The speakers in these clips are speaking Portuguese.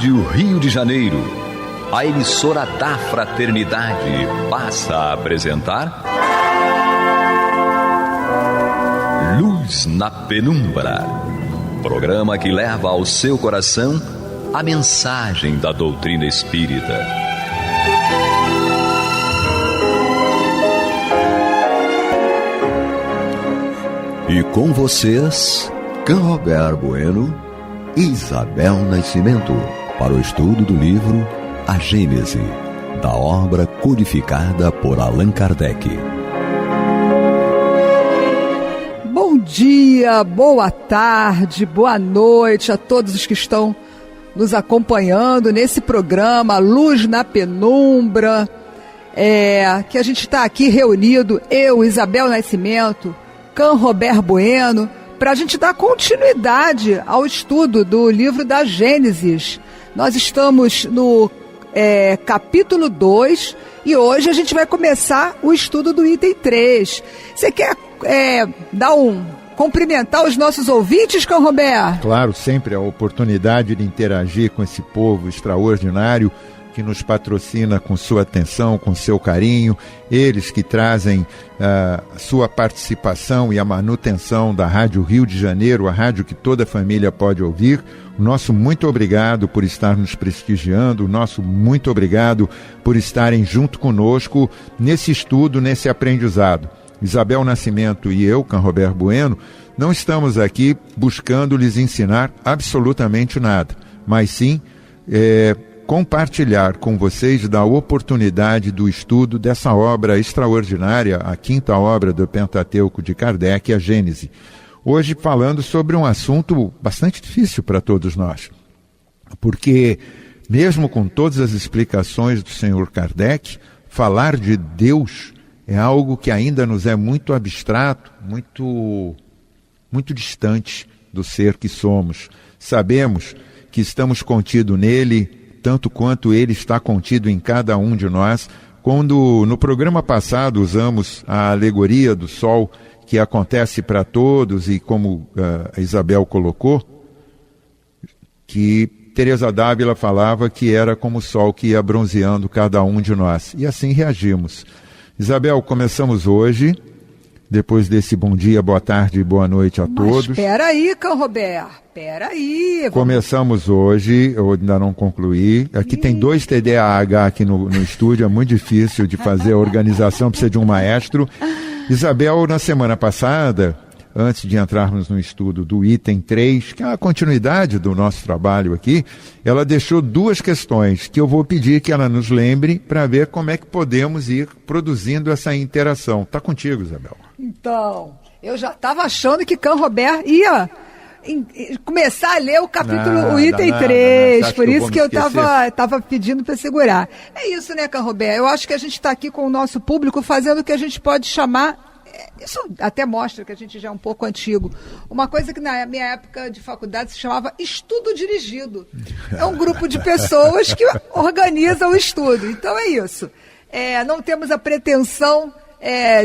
Rádio Rio de Janeiro, a emissora da Fraternidade, passa a apresentar Luz na Penumbra, programa que leva ao seu coração a mensagem da doutrina espírita. E com vocês, Canrobert Bueno e Isabel Nascimento, para o estudo do livro A Gênese, da obra codificada por Allan Kardec. Bom dia, boa tarde, boa noite a todos os que estão nos acompanhando nesse programa Luz na Penumbra, que a gente está aqui reunido, eu, Isabel Nascimento, Canrobert Bueno, para a gente dar continuidade ao estudo do livro da Gênesis. Nós estamos no capítulo 2 e hoje a gente vai começar o estudo do item 3. Você quer cumprimentar os nossos ouvintes, Canrobert? Claro, sempre a oportunidade de interagir com esse povo extraordinário que nos patrocina com sua atenção, com seu carinho, eles que trazem sua participação e a manutenção da Rádio Rio de Janeiro, a rádio que toda família pode ouvir. O nosso muito obrigado por estar nos prestigiando, o nosso muito obrigado por estarem junto conosco nesse estudo, nesse aprendizado. Isabel Nascimento e eu, Canrobert Bueno, não estamos aqui buscando lhes ensinar absolutamente nada, mas sim compartilhar com vocês da oportunidade do estudo dessa obra extraordinária, a quinta obra do Pentateuco de Kardec, a Gênese. Hoje falando sobre um assunto bastante difícil para todos nós, porque mesmo com todas as explicações do Senhor Kardec, falar de Deus é algo que ainda nos é muito abstrato, muito distante do ser que somos. Sabemos que estamos contidos nele, tanto quanto ele está contido em cada um de nós. Quando no programa passado usamos a alegoria do sol, que acontece para todos, e como a Isabel colocou, que Teresa d'Ávila falava que era como o sol que ia bronzeando cada um de nós. E assim reagimos. Isabel, começamos hoje, depois desse bom dia, boa tarde e boa noite a todos. Espera aí, Canrobert, espera aí. Começamos hoje, eu ainda não concluí. Aqui tem 2 TDAH aqui no estúdio, é muito difícil de fazer a organização, precisa de um maestro. Isabel, na semana passada, antes de entrarmos no estudo do item 3, que é a continuidade do nosso trabalho aqui, ela deixou 2 questões que eu vou pedir que ela nos lembre para ver como é que podemos ir produzindo essa interação. Está contigo, Isabel. Então, eu já estava achando que Canrobert ia começar a ler o capítulo, o item 3, por isso que eu estava pedindo para segurar. É isso, né, Canrobert? Eu acho que a gente está aqui com o nosso público fazendo o que a gente pode chamar, isso até mostra que a gente já é um pouco antigo, uma coisa que na minha época de faculdade se chamava estudo dirigido. É um grupo de pessoas que organizam o estudo. Então é isso. Não temos a pretensão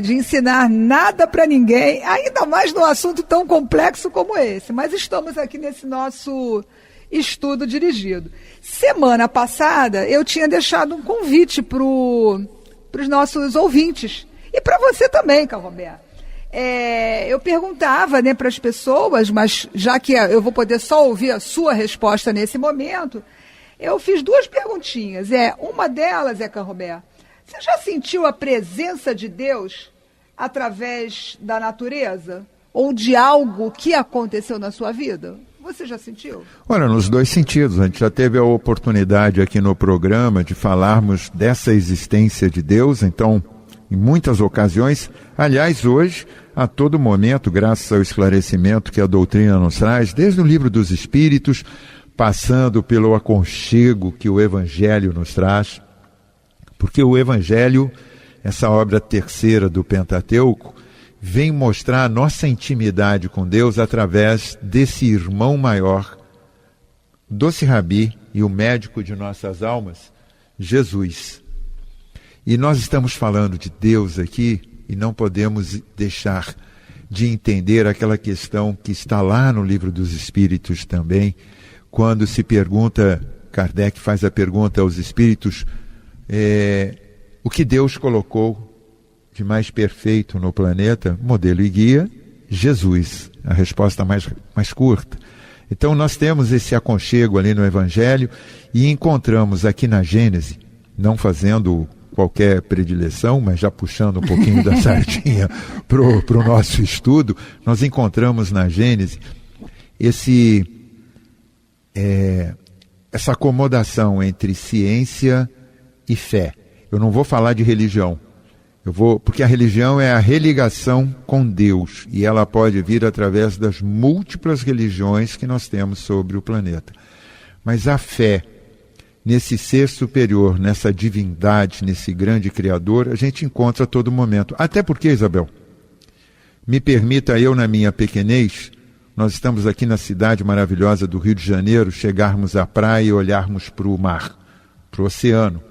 de ensinar nada para ninguém, ainda mais num assunto tão complexo como esse. Mas estamos aqui nesse nosso estudo dirigido. Semana passada eu tinha deixado um convite para os nossos ouvintes. E para você também, Canrobert. Eu perguntava, para as pessoas, mas já que eu vou poder só ouvir a sua resposta nesse momento, eu fiz 2 perguntinhas. Uma delas Canrobert, você já sentiu a presença de Deus através da natureza? Ou de algo que aconteceu na sua vida? Você já sentiu? Olha, nos 2 sentidos. A gente já teve a oportunidade aqui no programa de falarmos dessa existência de Deus, então, em muitas ocasiões, aliás, hoje, a todo momento, graças ao esclarecimento que a doutrina nos traz, desde o Livro dos Espíritos, passando pelo aconchego que o Evangelho nos traz, porque o Evangelho, essa obra terceira do Pentateuco, vem mostrar a nossa intimidade com Deus através desse irmão maior, doce Rabi e o médico de nossas almas, Jesus. E nós estamos falando de Deus aqui e não podemos deixar de entender aquela questão que está lá no Livro dos Espíritos também, quando se pergunta Kardec faz a pergunta aos espíritos, o que Deus colocou de mais perfeito no planeta, modelo e guia, Jesus. A resposta mais curta. Então nós temos esse aconchego ali no Evangelho e encontramos aqui na Gênese, não fazendo qualquer predileção, mas já puxando um pouquinho da sardinha para o nosso estudo, nós encontramos na Gênese essa acomodação entre ciência e fé. Eu não vou falar de religião, porque a religião é a religação com Deus e ela pode vir através das múltiplas religiões que nós temos sobre o planeta. Mas a fé, nesse ser superior, nessa divindade, nesse grande Criador, a gente encontra a todo momento. Até porque, Isabel, me permita eu, na minha pequenez, nós estamos aqui na cidade maravilhosa do Rio de Janeiro, chegarmos à praia e olharmos para o mar, para o oceano.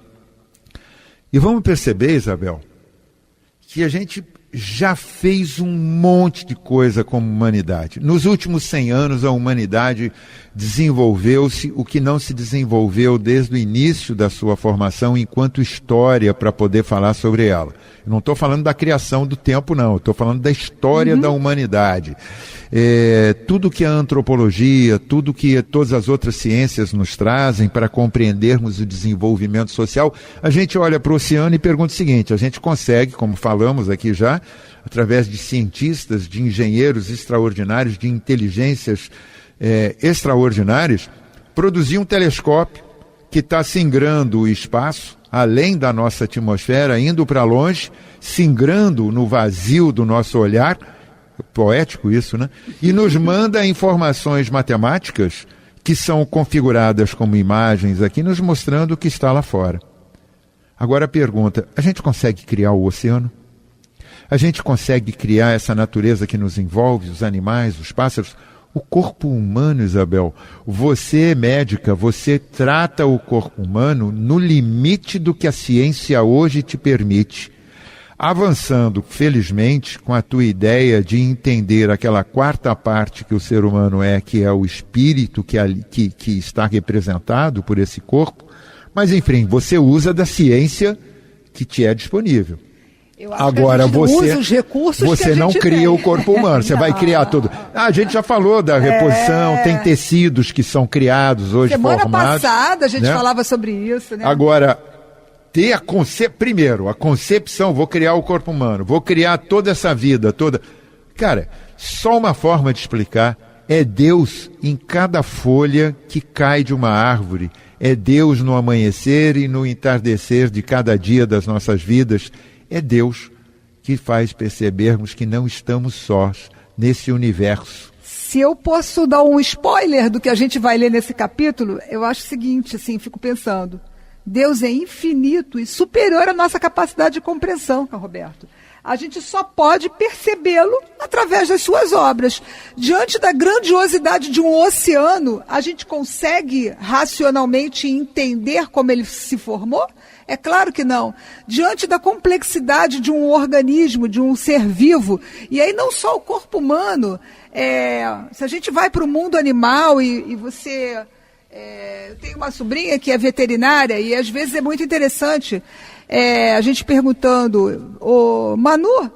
E vamos perceber, Isabel, que a gente já fez um monte de coisa como humanidade. Nos últimos 100 anos, a humanidade desenvolveu-se o que não se desenvolveu desde o início da sua formação enquanto história para poder falar sobre ela. Eu não estou falando da criação do tempo, não. Estou falando da história da humanidade. Tudo que a antropologia, tudo que todas as outras ciências nos trazem para compreendermos o desenvolvimento social, a gente olha para o oceano e pergunta o seguinte, a gente consegue, como falamos aqui já, através de cientistas, de engenheiros extraordinários, de inteligências extraordinárias, produzir um telescópio que está singrando o espaço, além da nossa atmosfera, indo para longe, singrando no vazio do nosso olhar, poético isso, né? E nos manda informações matemáticas que são configuradas como imagens aqui, nos mostrando o que está lá fora. Agora a pergunta, a gente consegue criar o oceano? A gente consegue criar essa natureza que nos envolve, os animais, os pássaros? O corpo humano, Isabel, você é médica, você trata o corpo humano no limite do que a ciência hoje te permite. Avançando, felizmente, com a tua ideia de entender aquela quarta parte que o ser humano é, que é o espírito que está representado por esse corpo, mas enfim, você usa da ciência que te é disponível. Agora você não cria o corpo humano, você vai criar tudo. A gente já falou da reposição, tem tecidos que são criados hoje, semana formados. Semana passada a gente falava sobre isso, né? Agora, ter primeiro, a concepção, vou criar o corpo humano, vou criar toda essa vida, toda... Cara, só uma forma de explicar, é Deus em cada folha que cai de uma árvore, é Deus no amanhecer e no entardecer de cada dia das nossas vidas. É Deus que faz percebermos que não estamos sós nesse universo. Se eu posso dar um spoiler do que a gente vai ler nesse capítulo, eu acho o seguinte, assim, fico pensando. Deus é infinito e superior à nossa capacidade de compreensão, Roberto. A gente só pode percebê-lo através das suas obras. Diante da grandiosidade de um oceano, a gente consegue racionalmente entender como ele se formou? É claro que não. Diante da complexidade de um organismo, de um ser vivo, e aí não só o corpo humano, se a gente vai para o mundo animal e você... eu tenho uma sobrinha que é veterinária e às vezes é muito interessante a gente perguntando, Manu,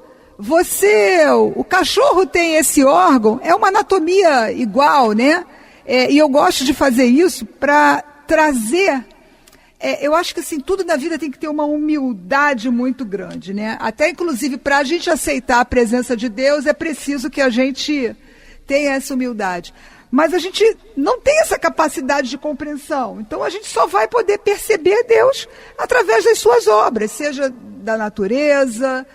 o cachorro tem esse órgão, é uma anatomia igual, né? E eu gosto de fazer isso para trazer... eu acho que assim, tudo na vida tem que ter uma humildade muito grande, né? Até inclusive para a gente aceitar a presença de Deus é preciso que a gente tenha essa humildade. Mas a gente não tem essa capacidade de compreensão. Então a gente só vai poder perceber Deus através das suas obras, seja da natureza,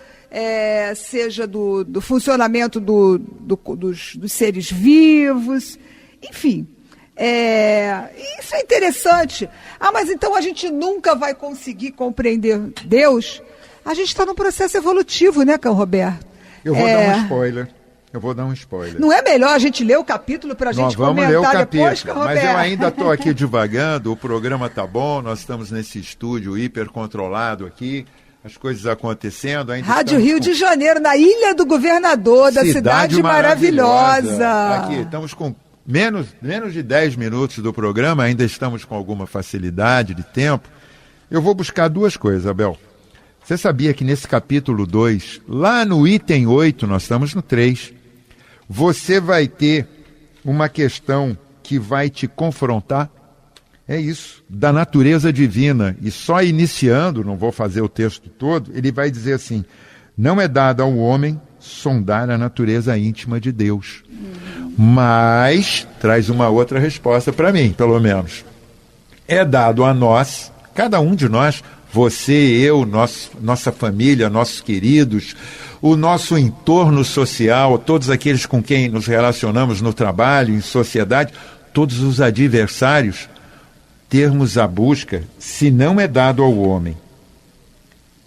seja do funcionamento dos seres vivos, enfim. Isso é interessante. Mas então a gente nunca vai conseguir compreender Deus? A gente está num processo evolutivo, né, Cão Roberto? Eu vou dar um spoiler. Não é melhor a gente ler o capítulo para a gente comentar depois, Cão Roberto? Mas eu ainda estou aqui divagando, o programa tá bom, nós estamos nesse estúdio hiper controlado aqui, as coisas acontecendo. Rádio Rio de Janeiro, na Ilha do Governador, da cidade maravilhosa. Aqui, estamos com menos de 10 minutos do programa, ainda estamos com alguma facilidade de tempo. Eu vou buscar duas coisas, Abel. Você sabia que nesse capítulo 2, lá no item 8, nós estamos no 3, você vai ter uma questão que vai te confrontar? É isso, da natureza divina. E só iniciando, não vou fazer o texto todo, ele vai dizer assim: não é dado ao homem sondar a natureza íntima de Deus. Mas traz uma outra resposta para mim, pelo menos. É dado a nós, cada um de nós, você, eu, nossa família, nossos queridos, o nosso entorno social, todos aqueles com quem nos relacionamos no trabalho, em sociedade, todos os adversários, termos a busca, se não é dado ao homem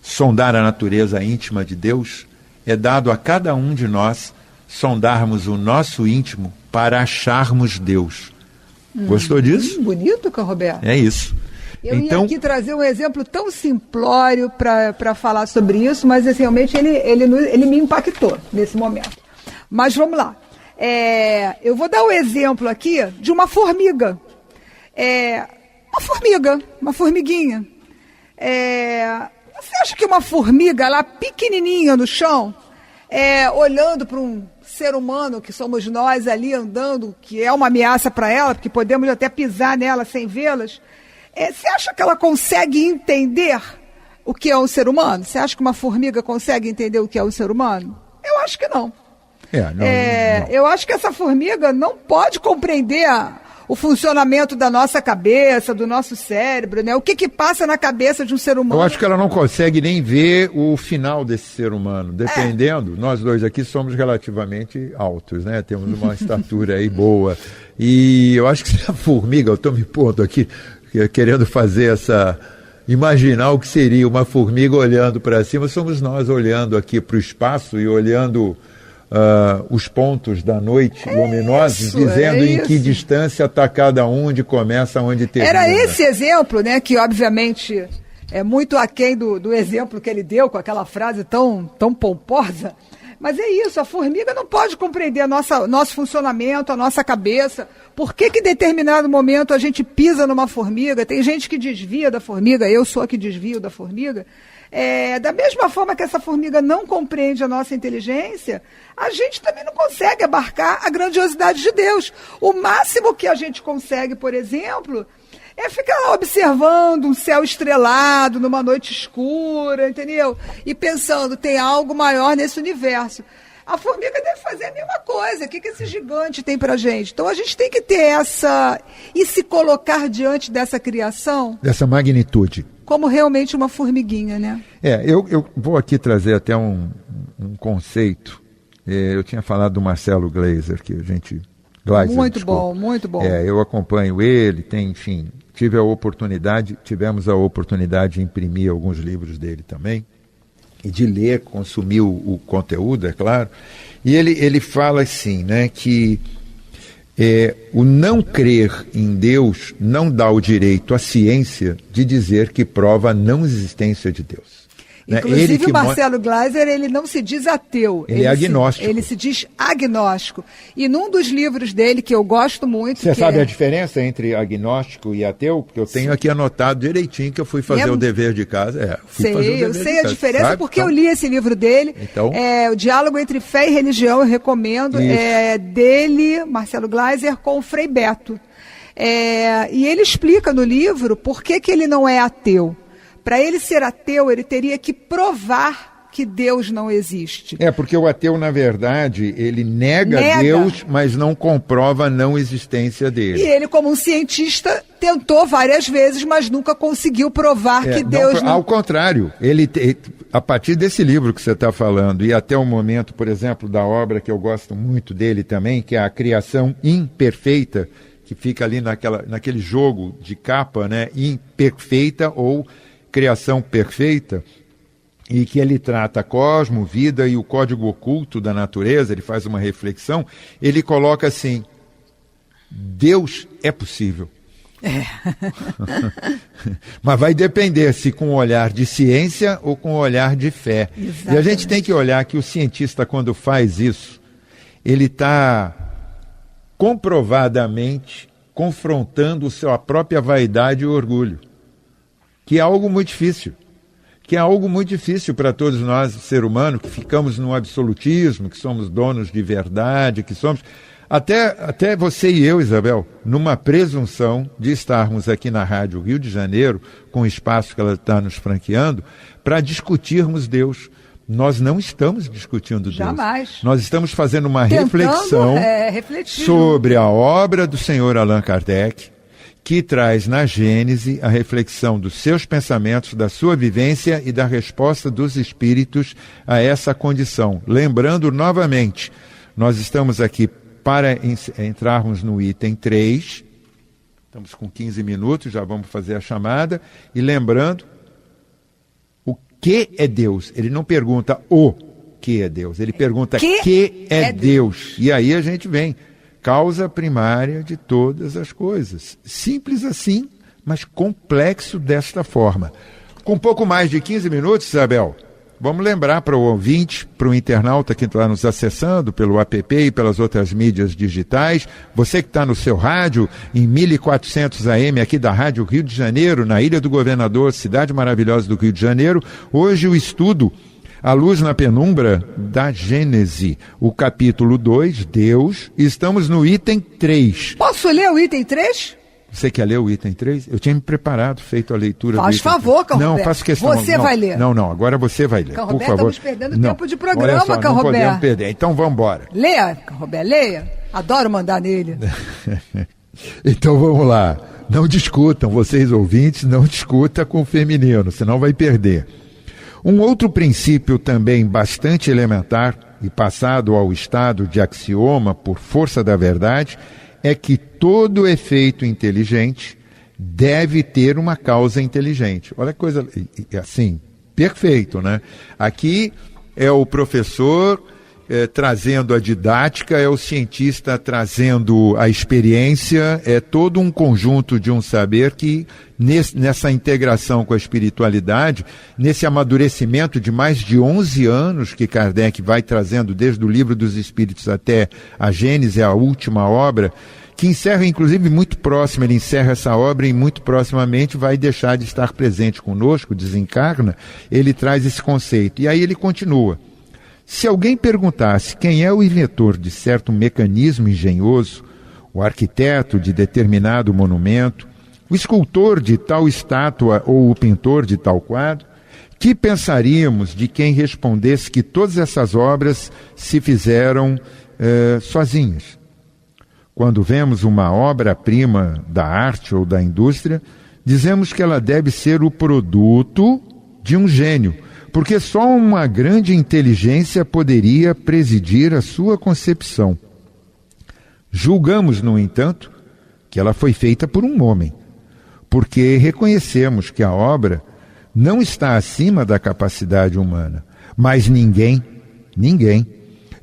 sondar a natureza íntima de Deus, é dado a cada um de nós sondarmos o nosso íntimo para acharmos Deus. Gostou disso? Bonito, Roberto. É isso. Eu ia aqui trazer um exemplo tão simplório para falar sobre isso, mas assim, realmente ele me impactou nesse momento. Mas vamos lá. Eu vou dar um exemplo aqui de uma formiga. Uma formiguinha. Você acha que uma formiga lá pequenininha no chão, olhando para um ser humano que somos nós ali andando, que é uma ameaça para ela, porque podemos até pisar nela sem vê-las, você acha que ela consegue entender o que é um ser humano? Você acha que uma formiga consegue entender o que é um ser humano? Eu acho que não. Não. Eu acho que essa formiga não pode compreender o funcionamento da nossa cabeça, do nosso cérebro, né? O que passa na cabeça de um ser humano. Eu acho que ela não consegue nem ver o final desse ser humano, dependendo. Nós dois aqui somos relativamente altos, né? Temos uma estatura aí boa. E eu acho que se a formiga, eu estou me pondo aqui, querendo fazer imaginar o que seria uma formiga olhando para cima, somos nós olhando aqui para o espaço e olhando os pontos da noite luminosos, dizendo em que distância está cada um, onde começa, onde termina. Era esse exemplo, né, que obviamente é muito aquém do exemplo que ele deu, com aquela frase tão pomposa. Mas é isso, a formiga não pode compreender nosso funcionamento, a nossa cabeça. Por que em determinado momento a gente pisa numa formiga? Tem gente que desvia da formiga, eu sou a que desvio da formiga. Da mesma forma que essa formiga não compreende a nossa inteligência, a gente também não consegue abarcar a grandiosidade de Deus. O máximo que a gente consegue, por exemplo, é ficar lá observando um céu estrelado numa noite escura, entendeu? E pensando, tem algo maior nesse universo. A formiga deve fazer a mesma coisa. O que esse gigante tem pra gente? Então a gente tem que ter e se colocar diante dessa criação, dessa magnitude, como realmente uma formiguinha, né? Eu vou aqui trazer até um conceito. Eu tinha falado do Marcelo Gleiser, que a gente... Muito bom. Eu acompanho ele, tivemos a oportunidade de imprimir alguns livros dele também, e de ler, consumir o conteúdo, é claro. E ele fala assim, né, que o não crer em Deus não dá o direito à ciência de dizer que prova a não existência de Deus. Inclusive o Marcelo Gleiser, ele não se diz ateu. Ele é agnóstico. Ele se diz agnóstico. E num dos livros dele, que eu gosto muito... Você sabe a diferença entre agnóstico e ateu? Porque eu tenho aqui anotado direitinho que eu fui fazer o dever de casa. Eu sei a diferença, sabe? Porque eu li esse livro dele. Então... O Diálogo entre Fé e Religião, eu recomendo. Dele, Marcelo Gleiser, com o Frei Beto. E ele explica no livro por que ele não é ateu. Para ele ser ateu, ele teria que provar que Deus não existe. Porque o ateu, na verdade, ele nega Deus, mas não comprova a não existência dele. E ele, como um cientista, tentou várias vezes, mas nunca conseguiu provar que Deus não... Ao contrário, a partir desse livro que você está falando, e até o momento, por exemplo, da obra que eu gosto muito dele também, que é A Criação Imperfeita, que fica ali naquele jogo de capa, né, imperfeita ou criação perfeita, e que ele trata cosmo, vida e o código oculto da natureza, ele faz uma reflexão, ele coloca assim: Deus é possível. Mas vai depender se com um olhar de ciência ou com um olhar de fé. Exatamente. E a gente tem que olhar que o cientista, quando faz isso, ele está comprovadamente confrontando sua própria vaidade e orgulho, que é algo muito difícil. Que é algo muito difícil para todos nós, ser humano, que ficamos no absolutismo, que somos donos de verdade, que somos... Até você e eu, Isabel, numa presunção de estarmos aqui na Rádio Rio de Janeiro, com o espaço que ela está nos franqueando, para discutirmos Deus. Nós não estamos discutindo Deus. Jamais. Nós estamos fazendo uma reflexão sobre a obra do senhor Allan Kardec, que traz na Gênese a reflexão dos seus pensamentos, da sua vivência e da resposta dos espíritos a essa condição. Lembrando novamente, nós estamos aqui para entrarmos no item 3, estamos com 15 minutos, já vamos fazer a chamada, e lembrando, o que é Deus? Ele não pergunta o que é Deus, ele pergunta que é Deus. E aí a gente vem, causa primária de todas as coisas. Simples assim, mas complexo desta forma. Com pouco mais de 15 minutos, Isabel, vamos lembrar para o ouvinte, para o internauta que está nos acessando pelo app e pelas outras mídias digitais, você que está no seu rádio, em 1400 AM, aqui da Rádio Rio de Janeiro, na Ilha do Governador, cidade maravilhosa do Rio de Janeiro, hoje o estudo A Luz na Penumbra da Gênese, o capítulo 2, Deus, estamos no item 3. Posso ler o item 3? Você quer ler o item 3? Eu tinha me preparado, feito a leitura do item 3. Faz favor, Cão Roberto. Não, faço questão. Você vai ler. Não, agora você vai ler, por favor. Estamos perdendo tempo de programa, olha só, Cão não Roberto. Podemos perder, então vamos embora. Leia, Cão Roberto, leia. Adoro mandar nele. Então vamos lá. Não discutam, vocês ouvintes, não discutam com o feminino, senão vai perder. Um outro princípio também bastante elementar e passado ao estado de axioma por força da verdade é que todo efeito inteligente deve ter uma causa inteligente. Olha que coisa assim, perfeito, né? Aqui é o professor trazendo a didática, é o cientista trazendo a experiência, é todo um conjunto de um saber que nessa integração com a espiritualidade, nesse amadurecimento de mais de 11 anos que Kardec vai trazendo desde o Livro dos Espíritos até a Gênese, a última obra, que encerra inclusive muito próximo, ele encerra essa obra e muito proximamente vai deixar de estar presente conosco, desencarna, ele traz esse conceito. E aí ele continua. Se alguém perguntasse quem é o inventor de certo mecanismo engenhoso, o arquiteto de determinado monumento, o escultor de tal estátua ou o pintor de tal quadro, que pensaríamos de quem respondesse que todas essas obras se fizeram sozinhas? Quando vemos uma obra-prima da arte ou da indústria, dizemos que ela deve ser o produto de um gênio, porque só uma grande inteligência poderia presidir a sua concepção. Julgamos, no entanto, que ela foi feita por um homem, porque reconhecemos que a obra não está acima da capacidade humana, mas ninguém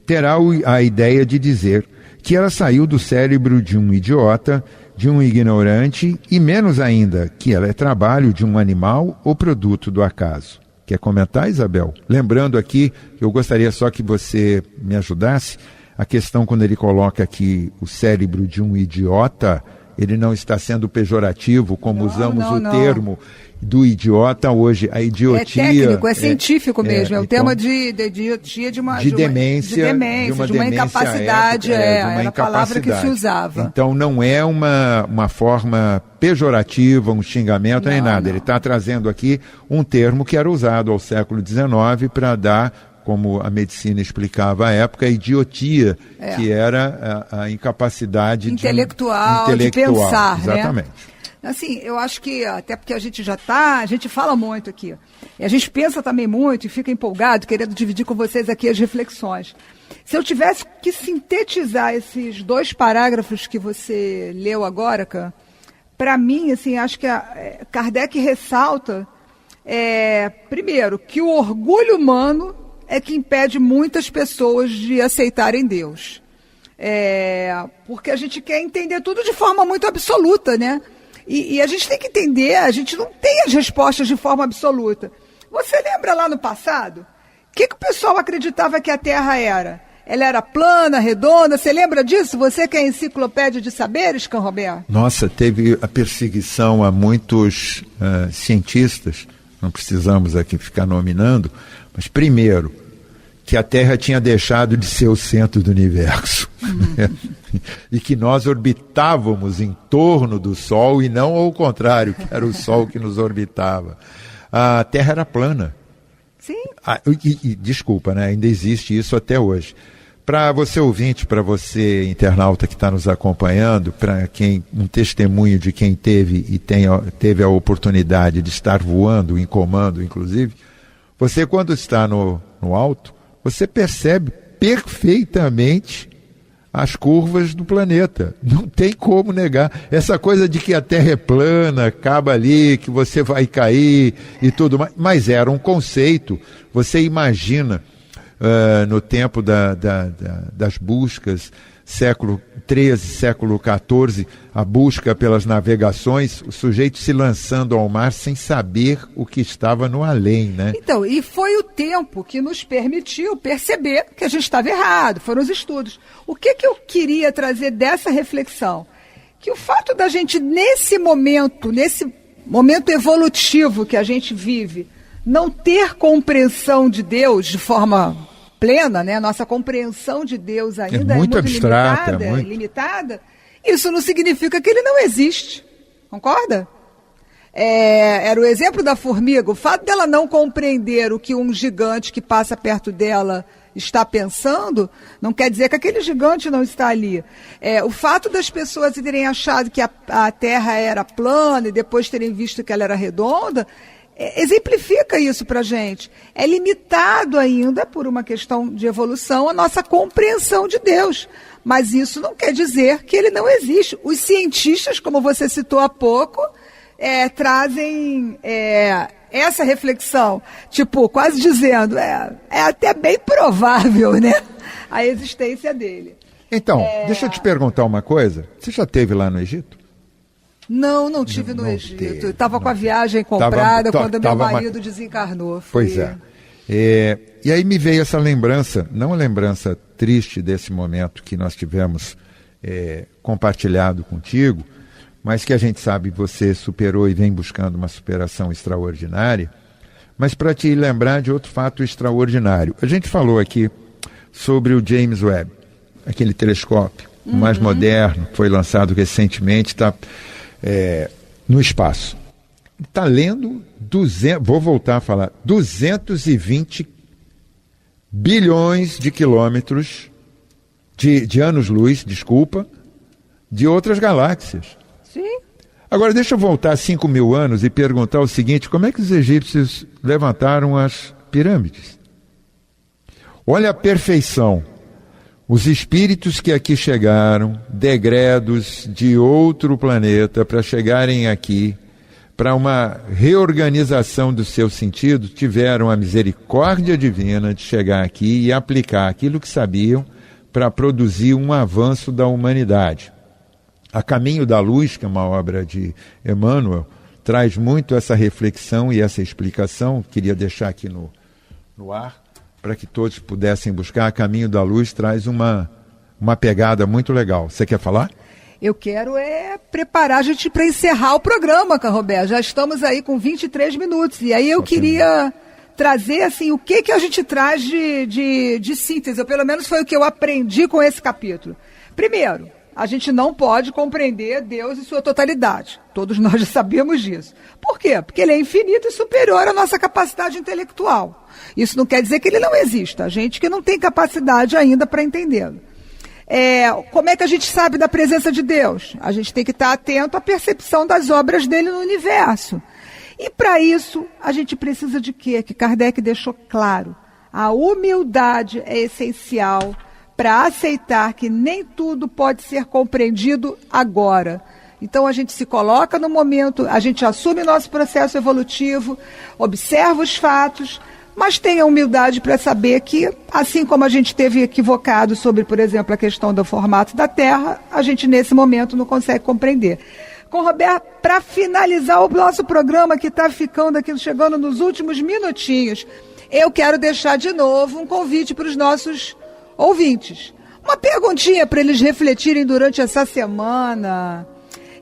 terá a ideia de dizer que ela saiu do cérebro de um idiota, de um ignorante e menos ainda que ela é trabalho de um animal ou produto do acaso. Quer comentar, Isabel? Lembrando aqui, eu gostaria só que você me ajudasse, a questão quando ele coloca aqui o cérebro de um idiota, ele não está sendo pejorativo, como usamos o termo do idiota hoje, a idiotia... É técnico, é científico mesmo, é o tema de idiotia de uma demência, de uma incapacidade, era a palavra que se usava. Então não é uma forma pejorativa, um xingamento, nem nada. Ele está trazendo aqui um termo que era usado ao século XIX para dar, como a medicina explicava à época, a idiotia, que era a incapacidade intelectual de pensar, exatamente. Né? Assim, eu acho que, até porque a gente fala muito aqui, e a gente pensa também muito e fica empolgado, querendo dividir com vocês aqui as reflexões. Se eu tivesse que sintetizar esses 2 parágrafos que você leu agora, para mim, assim, acho que Kardec ressalta, primeiro, que o orgulho humano é que impede muitas pessoas de aceitarem Deus. Porque a gente quer entender tudo de forma muito absoluta, né? E a gente tem que entender, a gente não tem as respostas de forma absoluta. Você lembra lá no passado? O que o pessoal acreditava que a Terra era? Ela era plana, redonda, você lembra disso? Você que é a enciclopédia de saberes, Canrobert? Nossa, teve a perseguição a muitos cientistas, não precisamos aqui ficar nominando, mas primeiro, que a Terra tinha deixado de ser o centro do universo. E que nós orbitávamos em torno do Sol e não ao contrário, que era o Sol que nos orbitava. A Terra era plana. Sim. Desculpa, né? Ainda existe isso até hoje. Para você ouvinte, para você internauta que está nos acompanhando, para quem um testemunho de quem teve e teve a oportunidade de estar voando em comando, inclusive, você quando está no alto, você percebe perfeitamente as curvas do planeta. Não tem como negar. Essa coisa de que a Terra é plana, acaba ali, que você vai cair e tudo mais. Mas era um conceito. Você imagina, no tempo das buscas, século XIII, século XIV, a busca pelas navegações, o sujeito se lançando ao mar sem saber o que estava no além, né? Então, e foi o tempo que nos permitiu perceber que a gente estava errado, foram os estudos. O que eu queria trazer dessa reflexão? Que o fato da gente, nesse momento evolutivo que a gente vive, não ter compreensão de Deus de forma plena, né? Nossa compreensão de Deus ainda é muito abstrata, limitada. Isso não significa que ele não existe. Concorda? Era o exemplo da formiga. O fato dela não compreender o que um gigante que passa perto dela está pensando, não quer dizer que aquele gigante não está ali. O fato das pessoas terem achado que a Terra era plana e depois terem visto que ela era redonda, exemplifica isso para a gente. É limitado ainda, por uma questão de evolução, a nossa compreensão de Deus. Mas isso não quer dizer que ele não existe. Os cientistas, como você citou há pouco, trazem essa reflexão, tipo, quase dizendo, é até bem provável, né, a existência dele. Então, deixa eu te perguntar uma coisa. Você já esteve lá no Egito? Não tive no Egito. Estava com a viagem comprada quando meu marido desencarnou. Pois é. E aí me veio essa lembrança, não a lembrança triste desse momento que nós tivemos compartilhado contigo, mas que a gente sabe você superou e vem buscando uma superação extraordinária, mas para te lembrar de outro fato extraordinário. A gente falou aqui sobre o James Webb, aquele telescópio mais moderno, foi lançado recentemente, está no espaço. Está lendo 220 bilhões de quilômetros de anos-luz, de outras galáxias. Sim. Agora deixa eu voltar 5.000 anos e perguntar o seguinte: como é que os egípcios levantaram as pirâmides? Olha a perfeição. Os espíritos que aqui chegaram, degredos de outro planeta, para chegarem aqui, para uma reorganização do seu sentido, tiveram a misericórdia divina de chegar aqui e aplicar aquilo que sabiam para produzir um avanço da humanidade. A Caminho da Luz, que é uma obra de Emmanuel, traz muito essa reflexão e essa explicação. Queria deixar aqui no ar, para que todos pudessem buscar. A Caminho da Luz traz uma pegada muito legal. Você quer falar? Eu quero preparar a gente para encerrar o programa, Canrobert. Já estamos aí com 23 minutos. E aí eu queria trazer assim, o que a gente traz de síntese. Ou pelo menos foi o que eu aprendi com esse capítulo. Primeiro, a gente não pode compreender Deus em sua totalidade. Todos nós já sabemos disso. Por quê? Porque ele é infinito e superior à nossa capacidade intelectual. Isso não quer dizer que ele não exista. A gente que não tem capacidade ainda para entendê-lo. Como é que a gente sabe da presença de Deus? A gente tem que estar atento à percepção das obras dele no universo. E para isso, a gente precisa de quê? Que Kardec deixou claro. A humildade é essencial para aceitar que nem tudo pode ser compreendido agora. Então a gente se coloca no momento, a gente assume nosso processo evolutivo, observa os fatos, mas tenha humildade para saber que, assim como a gente teve equivocado sobre, por exemplo, a questão do formato da Terra, a gente nesse momento não consegue compreender. Canrobert, para finalizar o nosso programa que está ficando aqui, chegando nos últimos minutinhos, eu quero deixar de novo um convite para os nossos ouvintes, uma perguntinha para eles refletirem durante essa semana.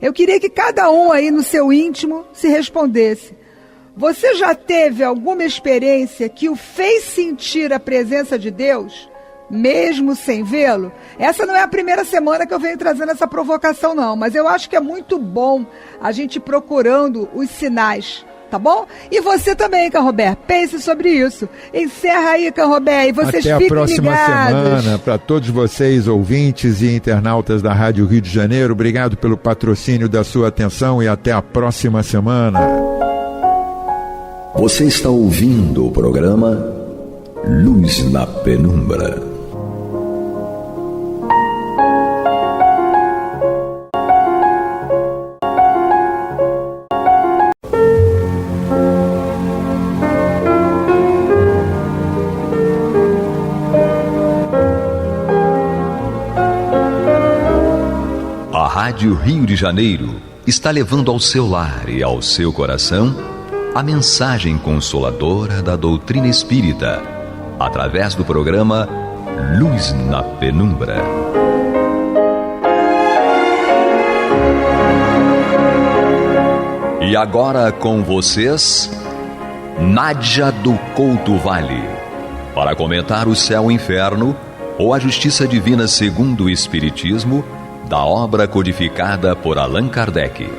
Eu queria que cada um aí no seu íntimo se respondesse. Você já teve alguma experiência que o fez sentir a presença de Deus, mesmo sem vê-lo? Essa não é a primeira semana que eu venho trazendo essa provocação, não. Mas eu acho que é muito bom a gente ir procurando os sinais, tá bom? E você também, Canrobert, pense sobre isso. Encerra aí, Canrobert, e vocês fiquem ligados. Até a próxima semana, para todos vocês, ouvintes e internautas da Rádio Rio de Janeiro. Obrigado pelo patrocínio da sua atenção e até a próxima semana. Você está ouvindo o programa Luz na Penumbra. A Rádio Rio de Janeiro está levando ao seu lar e ao seu coração a mensagem consoladora da doutrina espírita, através do programa Luz na Penumbra. E agora com vocês, Nádia do Couto Vale, para comentar o céu e o inferno ou a justiça divina segundo o Espiritismo, da obra codificada por Allan Kardec.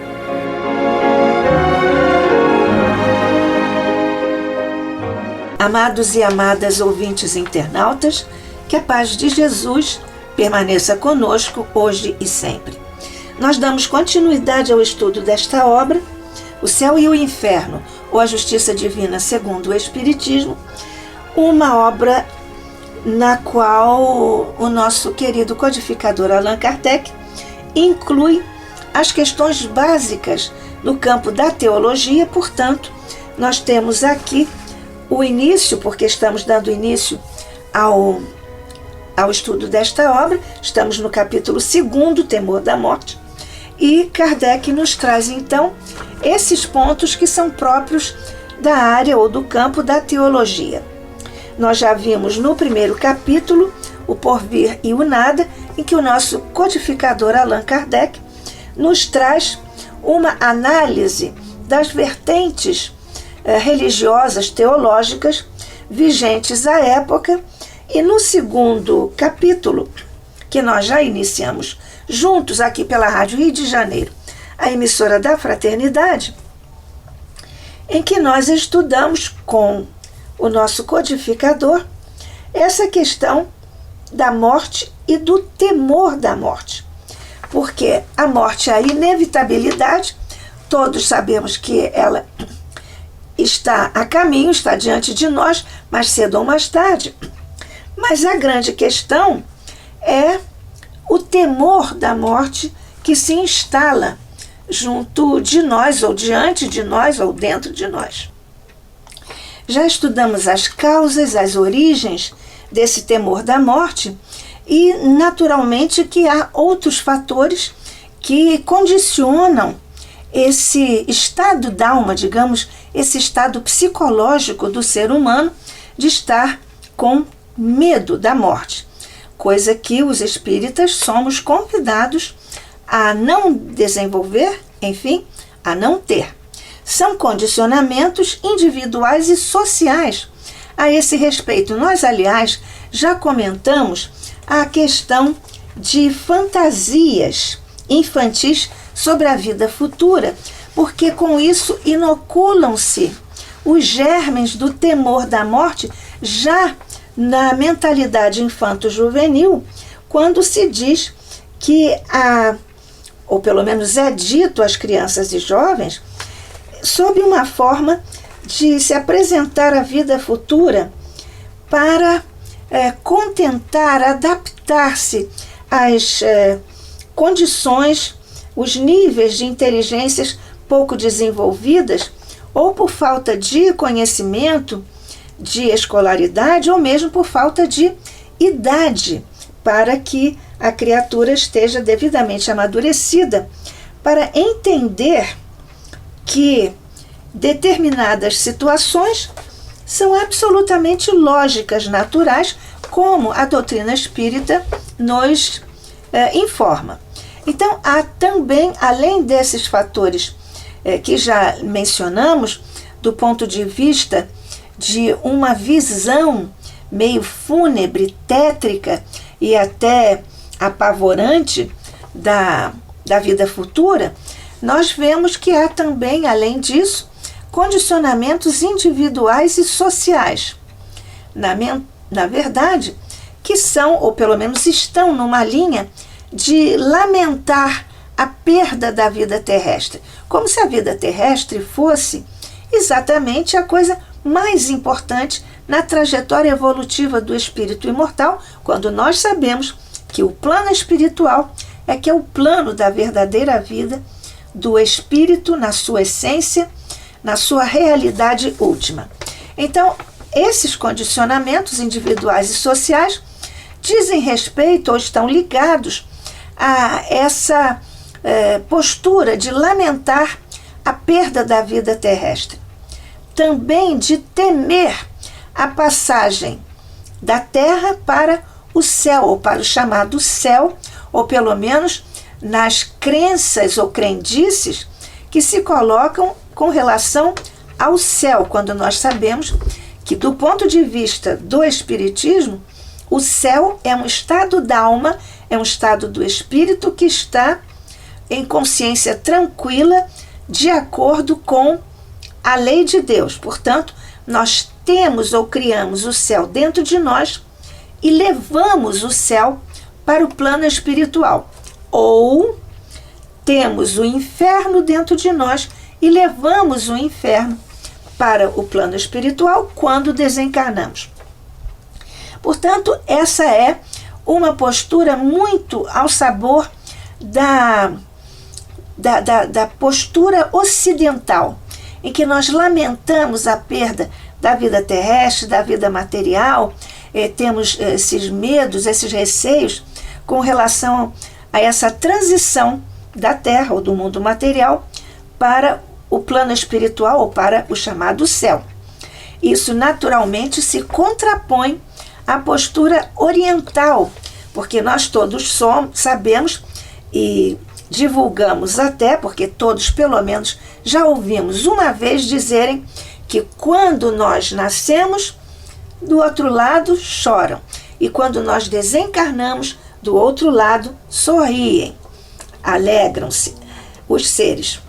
Amados e amadas ouvintes internautas, que a paz de Jesus permaneça conosco hoje e sempre. Nós damos continuidade ao estudo desta obra, O Céu e o Inferno, ou a Justiça Divina segundo o Espiritismo, uma obra na qual o nosso querido codificador Allan Kardec inclui as questões básicas no campo da teologia. Portanto, nós temos aqui o início, porque estamos dando início ao estudo desta obra. Estamos no capítulo 2, Temor da Morte, e Kardec nos traz então esses pontos que são próprios da área ou do campo da teologia. Nós já vimos no primeiro capítulo o porvir e o nada, em que o nosso codificador Allan Kardec nos traz uma análise das vertentes religiosas, teológicas, vigentes à época. E no segundo capítulo, que nós já iniciamos juntos aqui pela Rádio Rio de Janeiro, a emissora da Fraternidade, em que nós estudamos com o nosso codificador essa questão da morte e do temor da morte. Porque a morte é a inevitabilidade, todos sabemos que ela está a caminho, está diante de nós, mais cedo ou mais tarde. Mas a grande questão é o temor da morte que se instala junto de nós, ou diante de nós, ou dentro de nós. Já estudamos as causas, as origens desse temor da morte, e naturalmente que há outros fatores que condicionam esse estado d'alma, digamos, esse estado psicológico do ser humano de estar com medo da morte, coisa que os espíritas somos convidados a não desenvolver, enfim, a não ter. São condicionamentos individuais e sociais. A esse respeito, nós, aliás, já comentamos a questão de fantasias infantis sobre a vida futura, porque com isso inoculam-se os germes do temor da morte já na mentalidade infanto-juvenil, quando se diz que ou pelo menos é dito às crianças e jovens, sob uma forma de se apresentar à vida futura para contentar, adaptar-se às condições, os níveis de inteligências pouco desenvolvidas, ou por falta de conhecimento, de escolaridade, ou mesmo por falta de idade, para que a criatura esteja devidamente amadurecida, para entender que determinadas situações são absolutamente lógicas, naturais, como a doutrina espírita nos informa. Então, há também, além desses fatores que já mencionamos, do ponto de vista de uma visão meio fúnebre, tétrica e até apavorante da vida futura, nós vemos que há também, além disso, condicionamentos individuais e sociais. Na verdade, que são, ou pelo menos estão numa linha de lamentar a perda da vida terrestre, como se a vida terrestre fosse exatamente a coisa mais importante na trajetória evolutiva do espírito imortal, quando nós sabemos que o plano espiritual é que é o plano da verdadeira vida do espírito na sua essência, na sua realidade última. Então, esses condicionamentos individuais e sociais dizem respeito ou estão ligados a essa postura de lamentar a perda da vida terrestre. Também de temer a passagem da terra para o céu, ou para o chamado céu, ou pelo menos nas crenças ou crendices que se colocam com relação ao céu, quando nós sabemos que, do ponto de vista do Espiritismo, o céu é um estado da alma, é um estado do espírito que está em consciência tranquila, de acordo com a lei de Deus. Portanto, nós temos ou criamos o céu dentro de nós e levamos o céu para o plano espiritual. Ou temos o inferno dentro de nós e levamos o inferno para o plano espiritual quando desencarnamos. Portanto, essa é uma postura muito ao sabor da postura ocidental, em que nós lamentamos a perda da vida terrestre, da vida material, temos esses medos, esses receios com relação a essa transição da Terra ou do mundo material para o plano espiritual ou para o chamado céu. Isso naturalmente se contrapõe à postura oriental, porque nós todos sabemos e divulgamos até, porque todos pelo menos já ouvimos uma vez dizerem que quando nós nascemos, do outro lado choram, e quando nós desencarnamos, do outro lado sorriem, alegram-se os seres.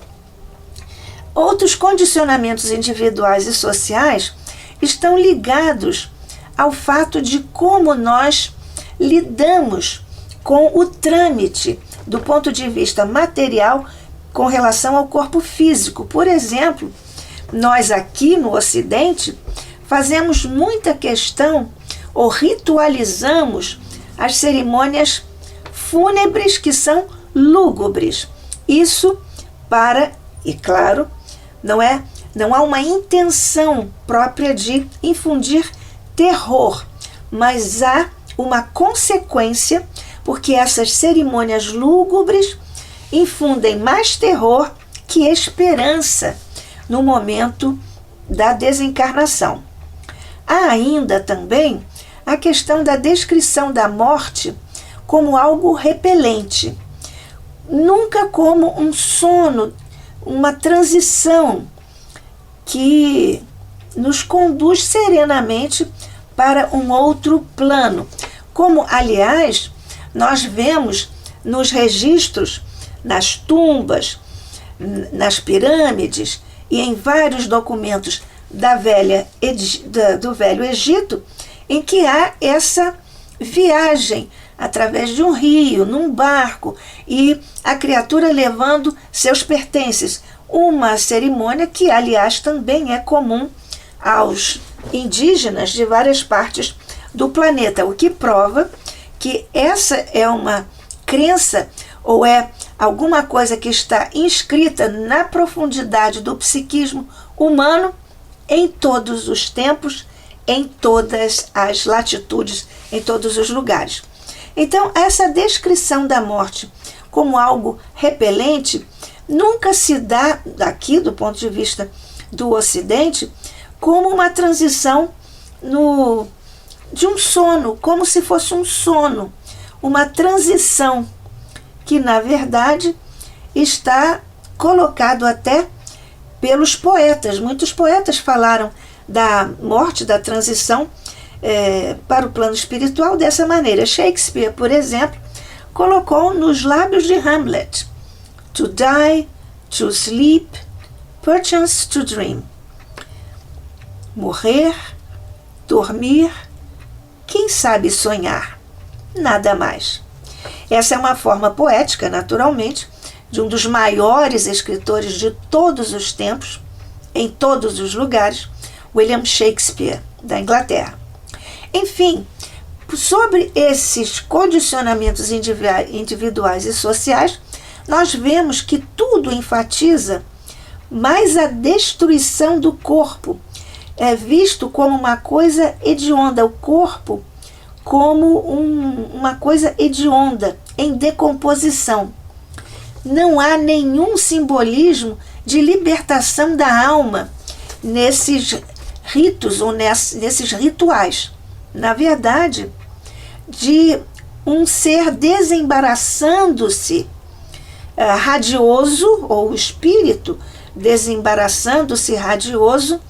Outros condicionamentos individuais e sociais estão ligados ao fato de como nós lidamos com o trâmite do ponto de vista material com relação ao corpo físico. Por exemplo, nós aqui no Ocidente fazemos muita questão ou ritualizamos as cerimônias fúnebres que são lúgubres. Isso para, e claro, não há uma intenção própria de infundir terror, mas há uma consequência, porque essas cerimônias lúgubres infundem mais terror que esperança no momento da desencarnação. Há ainda também a questão da descrição da morte como algo repelente, nunca como um sono, uma transição que nos conduz serenamente para um outro plano, como, aliás, nós vemos nos registros, nas tumbas, nas pirâmides e em vários documentos do Velho Egito, em que há essa viagem através de um rio, num barco, e a criatura levando seus pertences. Uma cerimônia que, aliás, também é comum aos indígenas de várias partes do planeta, o que prova que essa é uma crença ou é alguma coisa que está inscrita na profundidade do psiquismo humano em todos os tempos, em todas as latitudes, em todos os lugares. Então, essa descrição da morte como algo repelente nunca se dá, aqui do ponto de vista do Ocidente, como uma transição no de um sono, como se fosse um sono, uma transição que, na verdade, está colocado até pelos poetas. Muitos poetas falaram da morte, da transição para o plano espiritual dessa maneira. Shakespeare, por exemplo, colocou nos lábios de Hamlet: to die, to sleep, perchance to dream. Morrer, dormir, quem sabe sonhar, nada mais. Essa é uma forma poética, naturalmente, de um dos maiores escritores de todos os tempos, em todos os lugares, William Shakespeare, da Inglaterra. Enfim, sobre esses condicionamentos individuais e sociais, nós vemos que tudo enfatiza mais a destruição do corpo. É visto como uma coisa hedionda, o corpo como uma coisa hedionda, em decomposição. Não há nenhum simbolismo de libertação da alma nesses ritos ou nesses rituais. Na verdade, de um ser desembaraçando-se, radioso, ou o espírito desembaraçando-se radioso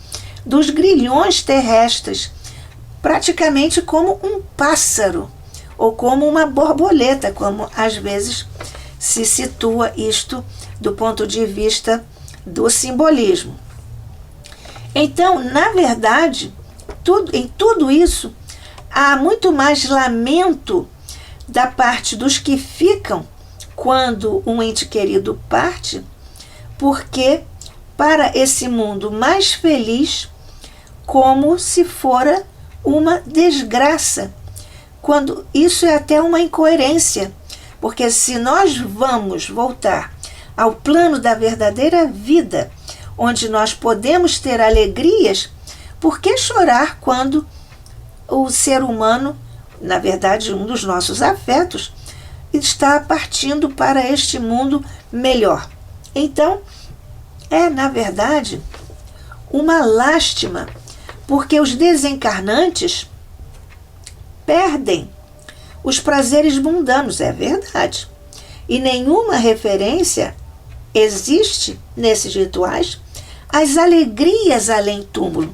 dos grilhões terrestres, praticamente como um pássaro ou como uma borboleta, como às vezes se situa isto do ponto de vista do simbolismo. Então, na verdade, em tudo isso, há muito mais lamento da parte dos que ficam quando um ente querido parte, porque para esse mundo mais feliz, como se fora uma desgraça, quando isso é até uma incoerência, porque se nós vamos voltar ao plano da verdadeira vida, onde nós podemos ter alegrias, por que chorar quando o ser humano, na verdade um dos nossos afetos, está partindo para este mundo melhor? Então, na verdade, uma lástima, porque os desencarnantes perdem os prazeres mundanos, é verdade. E nenhuma referência existe nesses rituais às alegrias além túmulo.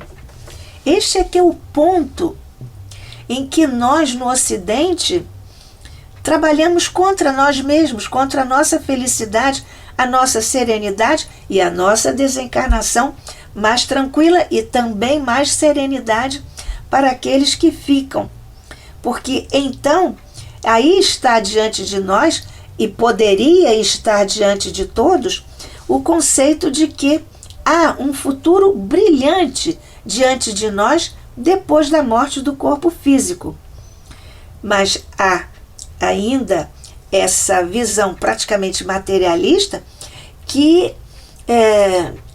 Este é que é o ponto em que nós, no Ocidente, trabalhamos contra nós mesmos, contra a nossa felicidade, a nossa serenidade e a nossa desencarnação mais tranquila e também mais serenidade para aqueles que ficam. Porque então, aí está diante de nós, e poderia estar diante de todos, o conceito de que há um futuro brilhante diante de nós depois da morte do corpo físico. Mas há ainda essa visão praticamente materialista que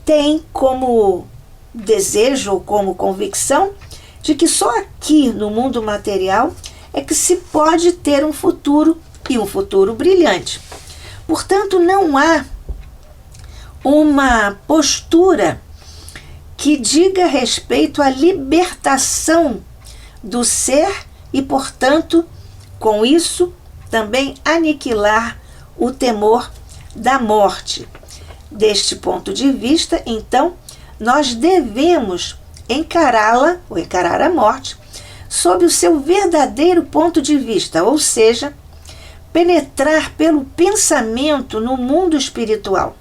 tem como desejo ou como convicção de que só aqui no mundo material é que se pode ter um futuro, e um futuro brilhante. Portanto, não há uma postura que diga respeito à libertação do ser e, portanto, com isso, também aniquilar o temor da morte. Deste ponto de vista, então, nós devemos encará-la, ou encarar a morte, sob o seu verdadeiro ponto de vista, ou seja, penetrar pelo pensamento no mundo espiritual.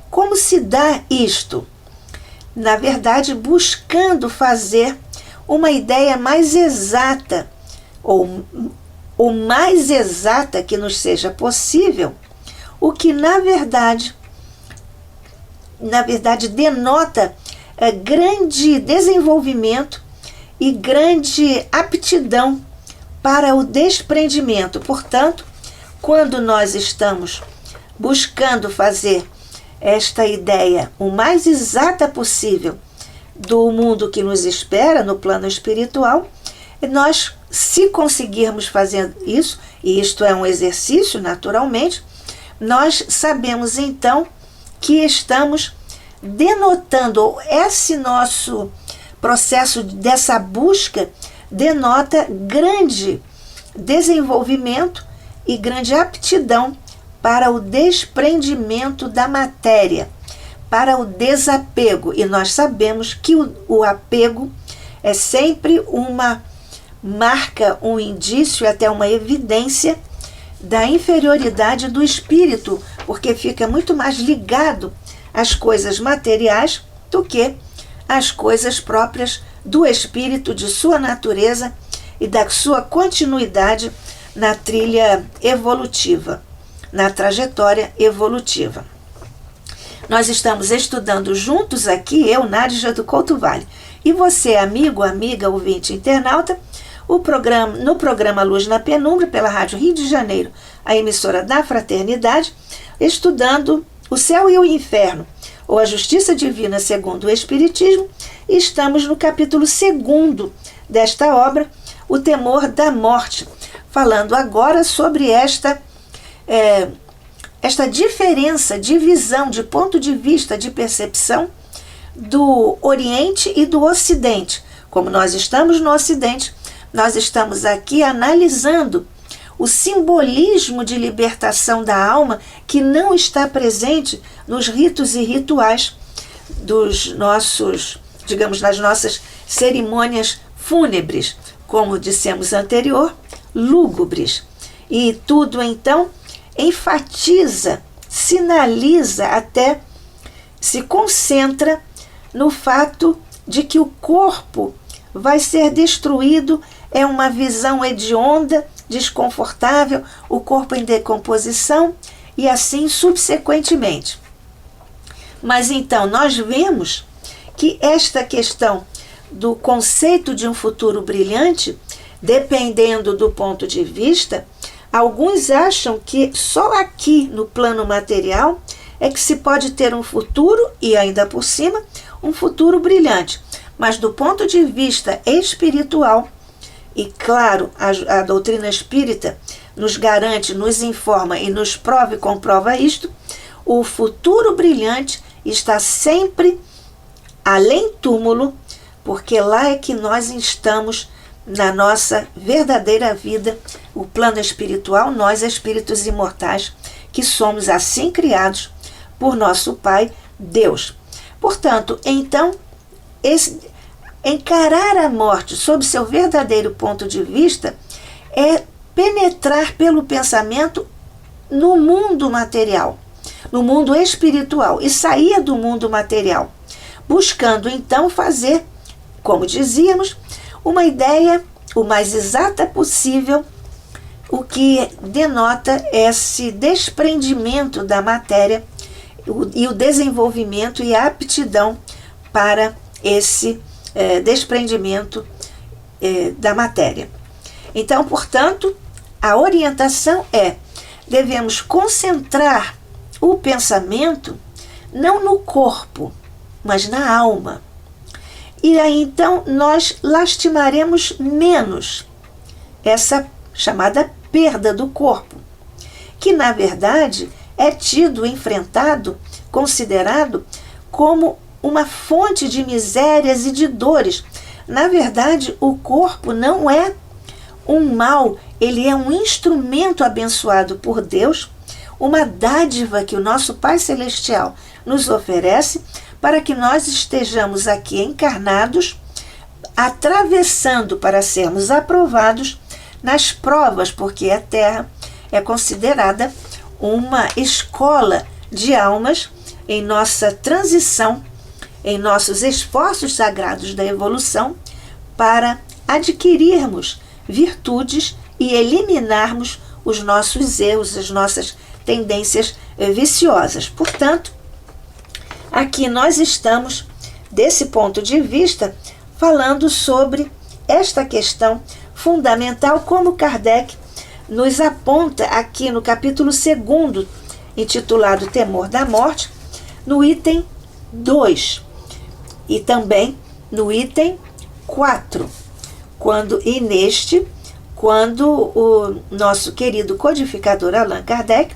Como se dá isto? Na verdade, buscando fazer uma ideia mais exata, ou mais exata que nos seja possível, o que na verdade denota grande desenvolvimento e grande aptidão para o desprendimento. Portanto, quando nós estamos buscando fazer esta ideia o mais exata possível do mundo que nos espera no plano espiritual, nós, se conseguirmos fazer isso, e isto é um exercício naturalmente, nós sabemos então que estamos denotando, esse nosso processo dessa busca denota grande desenvolvimento e grande aptidão para o desprendimento da matéria, para o desapego. E nós sabemos que o apego é sempre uma marca, um indício, até uma evidência da inferioridade do espírito, porque fica muito mais ligado às coisas materiais do que às coisas próprias do espírito, de sua natureza e da sua continuidade na trilha evolutiva, na trajetória evolutiva. Nós estamos estudando juntos aqui, eu, Nádia do Couto Vale, e você, amigo, amiga, ouvinte, internauta, no programa Luz na Penumbra, pela Rádio Rio de Janeiro, a emissora da Fraternidade, estudando o céu e o inferno, ou a justiça divina segundo o Espiritismo, e estamos no capítulo 2º desta obra, o temor da morte, falando agora sobre esta diferença de visão, de ponto de vista, de percepção do Oriente e do Ocidente. Como nós estamos no Ocidente, nós estamos aqui analisando o simbolismo de libertação da alma que não está presente nos ritos e rituais dos nossos, digamos, nas nossas cerimônias fúnebres, como dissemos anterior, lúgubres. E tudo então enfatiza, sinaliza, até se concentra no fato de que o corpo vai ser destruído, é uma visão hedionda, desconfortável, o corpo em decomposição e assim subsequentemente. Mas então nós vemos que esta questão do conceito de um futuro brilhante, dependendo do ponto de vista, alguns acham que só aqui no plano material é que se pode ter um futuro, e ainda por cima, um futuro brilhante. Mas do ponto de vista espiritual, e claro, a doutrina espírita nos garante, nos informa e nos prova e comprova isto, o futuro brilhante está sempre além túmulo, porque lá é que nós estamos na nossa verdadeira vida, o plano espiritual, nós espíritos imortais, que somos assim criados por nosso Pai, Deus. Portanto, então, encarar a morte sob seu verdadeiro ponto de vista é penetrar pelo pensamento no mundo material, no mundo espiritual, e sair do mundo material, buscando então fazer, como dizíamos, uma ideia o mais exata possível, o que denota esse desprendimento da matéria e o desenvolvimento e a aptidão para esse desprendimento da matéria. Então, portanto, a orientação devemos concentrar o pensamento não no corpo, mas na alma. E aí, então, nós lastimaremos menos essa chamada perda do corpo, que, na verdade, é tido, enfrentado, considerado como uma fonte de misérias e de dores. Na verdade, o corpo não é um mal, ele é um instrumento abençoado por Deus, uma dádiva que o nosso Pai Celestial nos oferece para que nós estejamos aqui encarnados, atravessando para sermos aprovados nas provas, porque a Terra é considerada uma escola de almas em nossa transição, em nossos esforços sagrados da evolução, para adquirirmos virtudes e eliminarmos os nossos erros, as nossas tendências viciosas. Portanto, aqui nós estamos, desse ponto de vista, falando sobre esta questão fundamental, como Kardec nos aponta aqui no capítulo 2º, intitulado Temor da Morte, no item 2, e também no item 4, quando o nosso querido codificador Allan Kardec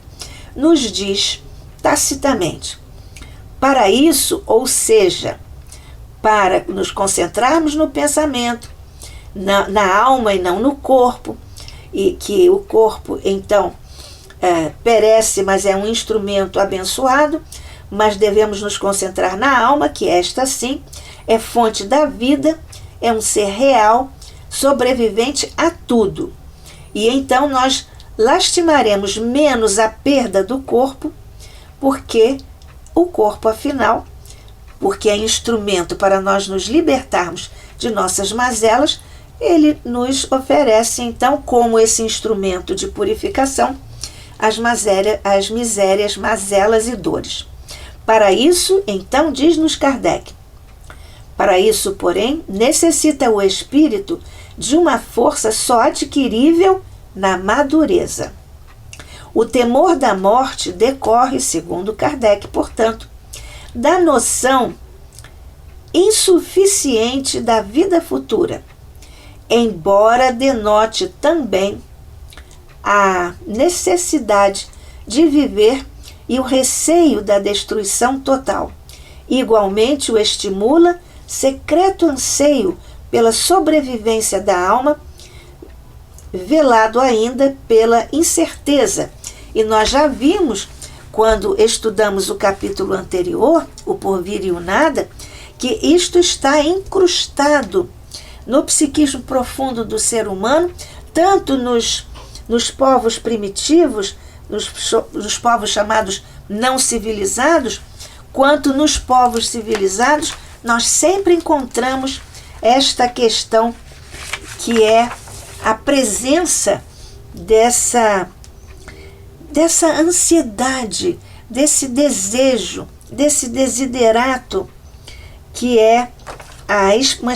nos diz tacitamente: para isso, ou seja, para nos concentrarmos no pensamento, na alma e não no corpo, e que o corpo, então, perece, mas é um instrumento abençoado, mas devemos nos concentrar na alma, que esta sim é fonte da vida, é um ser real, sobrevivente a tudo. E então nós lastimaremos menos a perda do corpo, porque o corpo, afinal, porque é instrumento para nós nos libertarmos de nossas mazelas, ele nos oferece, então, como esse instrumento de purificação, as misérias, mazelas e dores. Para isso, então, diz-nos Kardec, para isso, porém, necessita o espírito de uma força só adquirível na madureza. O temor da morte decorre, segundo Kardec, portanto, da noção insuficiente da vida futura, embora denote também a necessidade de viver e o receio da destruição total. Igualmente o estimula secreto anseio pela sobrevivência da alma, velado ainda pela incerteza. E nós já vimos, quando estudamos o capítulo anterior, o porvir e o nada, que isto está incrustado no psiquismo profundo do ser humano, tanto nos povos primitivos, nos povos chamados não civilizados, quanto nos povos civilizados, nós sempre encontramos esta questão que é a presença dessa ansiedade, desse desejo, desse desiderato, que é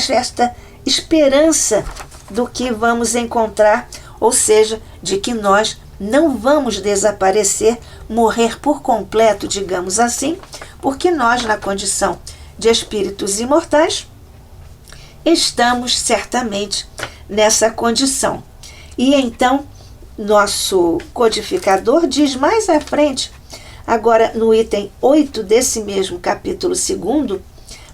esta esperança do que vamos encontrar, ou seja, de que nós não vamos desaparecer, morrer por completo, digamos assim, porque nós, na condição de espíritos imortais, estamos certamente nessa condição. E então, nosso codificador diz mais à frente, agora no item 8 desse mesmo capítulo 2,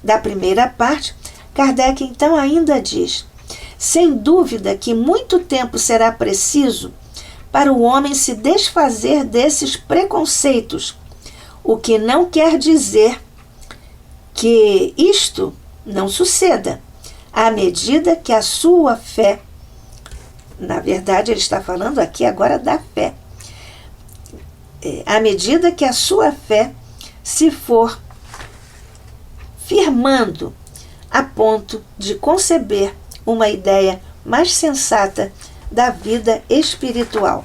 da primeira parte, Kardec então ainda diz: sem dúvida que muito tempo será preciso para o homem se desfazer desses preconceitos, o que não quer dizer que isto não suceda, à medida que a sua fé, na verdade ele está falando aqui agora da fé, à medida que a sua fé se for firmando a ponto de conceber uma ideia mais sensata da vida espiritual.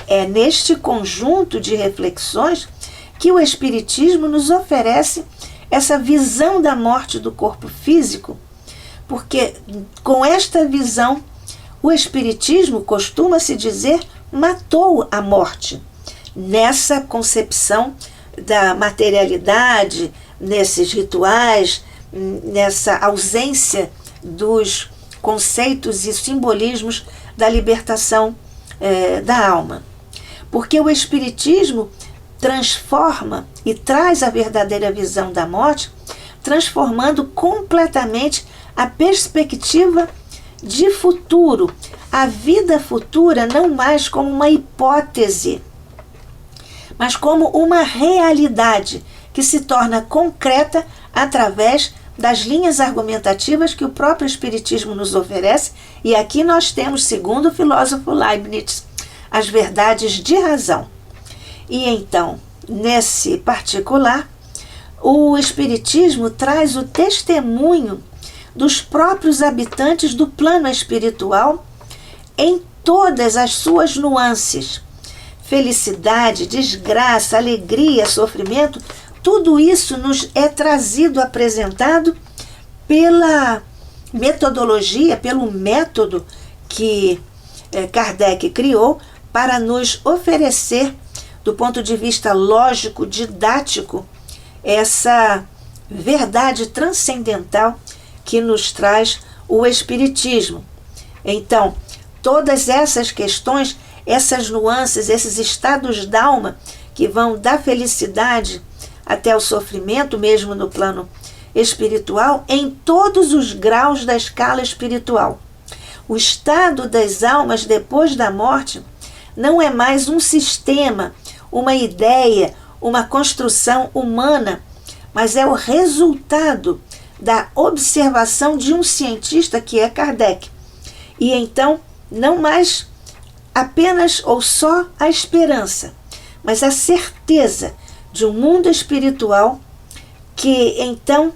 É neste conjunto de reflexões que o Espiritismo nos oferece essa visão da morte do corpo físico, porque com esta visão o Espiritismo, costuma-se dizer, matou a morte. Nessa concepção da materialidade, nesses rituais, nessa ausência dos conceitos e simbolismos da libertação da alma. Porque o Espiritismo transforma e traz a verdadeira visão da morte, transformando completamente a perspectiva de futuro, a vida futura não mais como uma hipótese, mas como uma realidade que se torna concreta através das linhas argumentativas que o próprio Espiritismo nos oferece. E aqui nós temos, segundo o filósofo Leibniz, as verdades de razão. E então, nesse particular, o Espiritismo traz o testemunho dos próprios habitantes do plano espiritual em todas as suas nuances. Felicidade, desgraça, alegria, sofrimento, tudo isso nos é trazido, apresentado pela metodologia, pelo método que Kardec criou para nos oferecer, do ponto de vista lógico, didático, essa verdade transcendental que nos traz o Espiritismo. Então, todas essas questões, essas nuances, esses estados d'alma que vão da felicidade até o sofrimento, mesmo no plano espiritual, em todos os graus da escala espiritual. O estado das almas depois da morte não é mais um sistema, uma ideia, uma construção humana, mas é o resultado da observação de um cientista que é Kardec. E então, não mais apenas ou só a esperança, mas a certeza de um mundo espiritual que então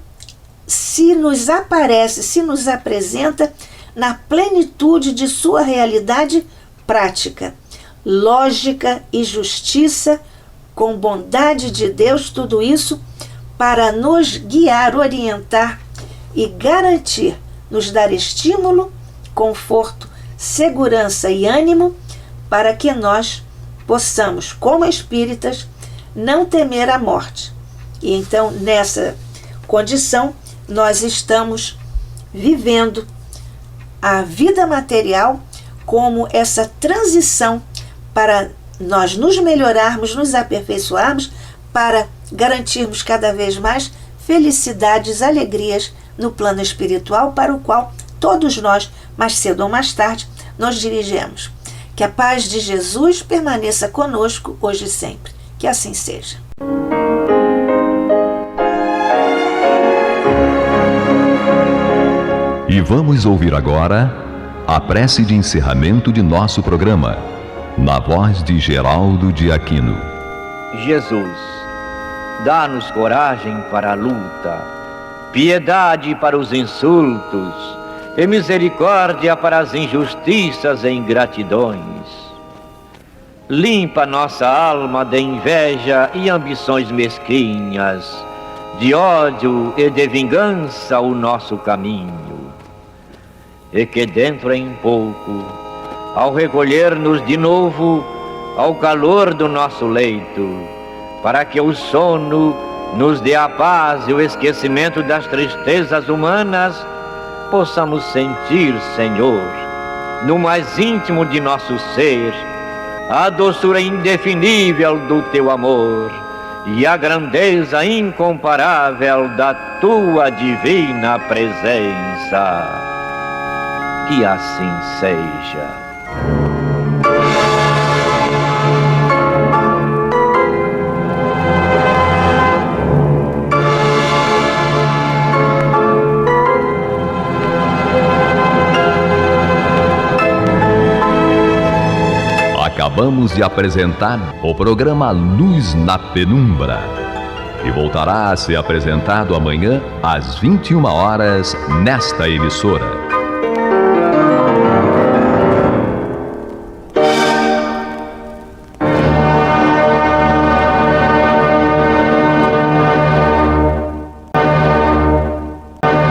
se nos aparece, se nos apresenta na plenitude de sua realidade prática, lógica e justiça, com bondade de Deus, tudo isso para nos guiar, orientar e garantir, nos dar estímulo, conforto, segurança e ânimo para que nós possamos, como espíritas, não temer a morte. E então, nessa condição, nós estamos vivendo a vida material como essa transição para nós nos melhorarmos, nos aperfeiçoarmos, para garantirmos cada vez mais felicidades, alegrias no plano espiritual, para o qual todos nós, mais cedo ou mais tarde, nos dirigimos. Que a paz de Jesus permaneça conosco hoje e sempre. Que assim seja. E vamos ouvir agora a prece de encerramento de nosso programa, na voz de Geraldo de Aquino. Jesus, dá-nos coragem para a luta, piedade para os insultos e misericórdia para as injustiças e ingratidões. Limpa nossa alma de inveja e ambições mesquinhas, de ódio e de vingança o nosso caminho. E que dentro em pouco, ao recolher-nos de novo ao calor do nosso leito, para que o sono nos dê a paz e o esquecimento das tristezas humanas, possamos sentir, Senhor, no mais íntimo de nosso ser, a doçura indefinível do Teu amor e a grandeza incomparável da Tua divina presença. Que assim seja. Acabamos de apresentar o programa Luz na Penumbra, que voltará a ser apresentado amanhã às 21 horas nesta emissora.